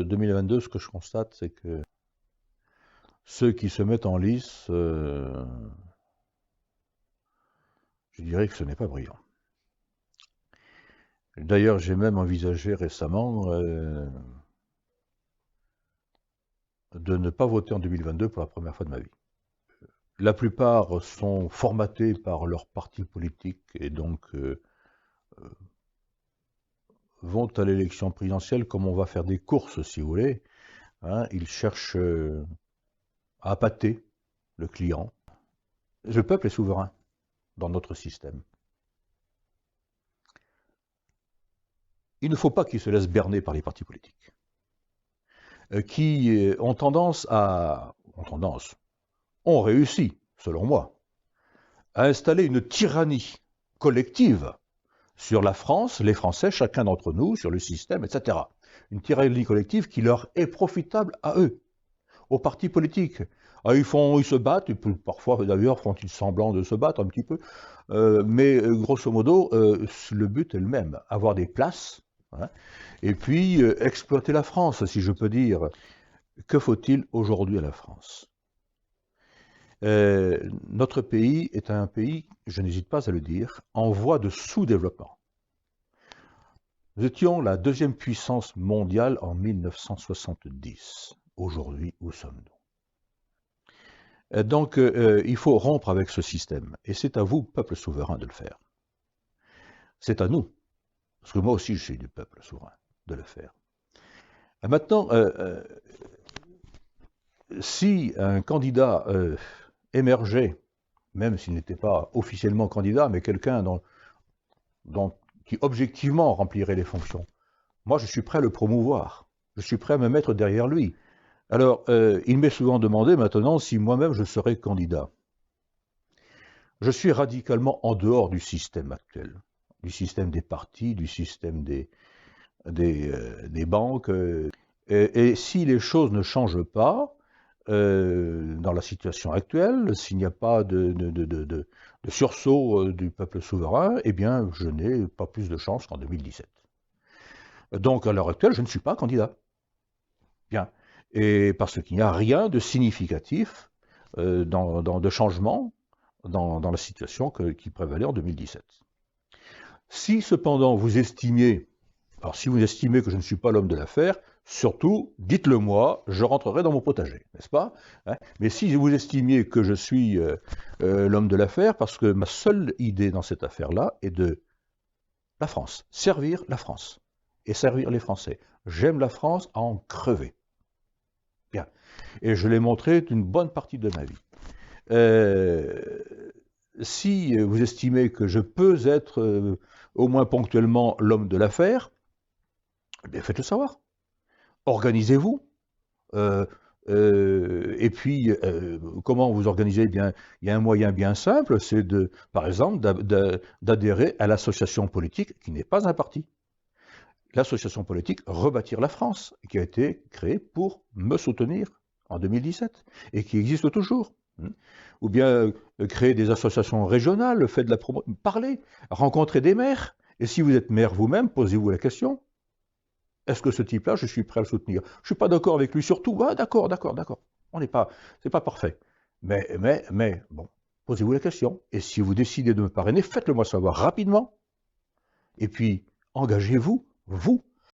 2022, ce que je constate, c'est que ceux qui se mettent en lice, je dirais que ce n'est pas brillant. D'ailleurs, j'ai même envisagé récemment de ne pas voter en 2022 pour la première fois de ma vie. La plupart sont formatés par leur parti politique et donc vont à l'élection présidentielle comme on va faire des courses, si vous voulez. Hein, ils cherchent à appâter le client. Le peuple est souverain dans notre système. Il ne faut pas qu'il se laisse berner par les partis politiques, qui ont réussi, selon moi, à installer une tyrannie collective sur la France, les Français, chacun d'entre nous, sur le système, etc. Une tyrannie collective qui leur est profitable à eux, aux partis politiques. Ah, ils se battent, parfois d'ailleurs font-ils semblant de se battre un petit peu, mais grosso modo, le but est le même, avoir des places, hein, et puis exploiter la France, si je peux dire. Que faut-il aujourd'hui à la France? Notre pays est un pays, je n'hésite pas à le dire, en voie de sous-développement. Nous étions la deuxième puissance mondiale en 1970. Aujourd'hui, où sommes-nous? Donc, il faut rompre avec ce système. Et c'est à vous, peuple souverain, de le faire. C'est à nous, parce que moi aussi je suis du peuple souverain, de le faire. Maintenant, si un candidat émergeait, même s'il n'était pas officiellement candidat, mais quelqu'un qui objectivement remplirait les fonctions, moi je suis prêt à le promouvoir, je suis prêt à me mettre derrière lui. Alors, il m'est souvent demandé maintenant si moi-même je serais candidat. Je suis radicalement en dehors du système actuel, du système des partis, du système des banques. Et si les choses ne changent pas, dans la situation actuelle, s'il n'y a pas de sursaut du peuple souverain, eh bien, je n'ai pas plus de chance qu'en 2017. Donc, à l'heure actuelle, je ne suis pas candidat. Bien. Et parce qu'il n'y a rien de significatif de changement dans la situation qui prévalait en 2017. Si cependant vous estimiez, alors si vous estimez que je ne suis pas l'homme de l'affaire, surtout, dites-le moi, je rentrerai dans mon potager, n'est-ce pas? Mais si vous estimiez que je suis l'homme de l'affaire, parce que ma seule idée dans cette affaire-là est de la France, servir la France et servir les Français. J'aime la France à en crever. Bien. Et je l'ai montré d'une bonne partie de ma vie. Si vous estimez que je peux être au moins ponctuellement l'homme de l'affaire, eh bien faites-le savoir. Organisez-vous. Et puis, comment vous organisez? Eh bien, il y a un moyen bien simple, c'est par exemple, d'adhérer à l'association politique qui n'est pas un parti. L'association politique Rebâtir la France, qui a été créée pour me soutenir en 2017 et qui existe toujours. Ou bien créer des associations régionales, faites de la promotion, parlez, rencontrez des maires. Et si vous êtes maire vous-même, posez-vous la question. Est-ce que ce type-là, je suis prêt à le soutenir? Je ne suis pas d'accord avec lui sur tout. Ah, d'accord. C'est pas parfait. Mais, bon, posez-vous la question. Et si vous décidez de me parrainer, faites-le moi savoir rapidement. Et puis, engagez-vous, vous,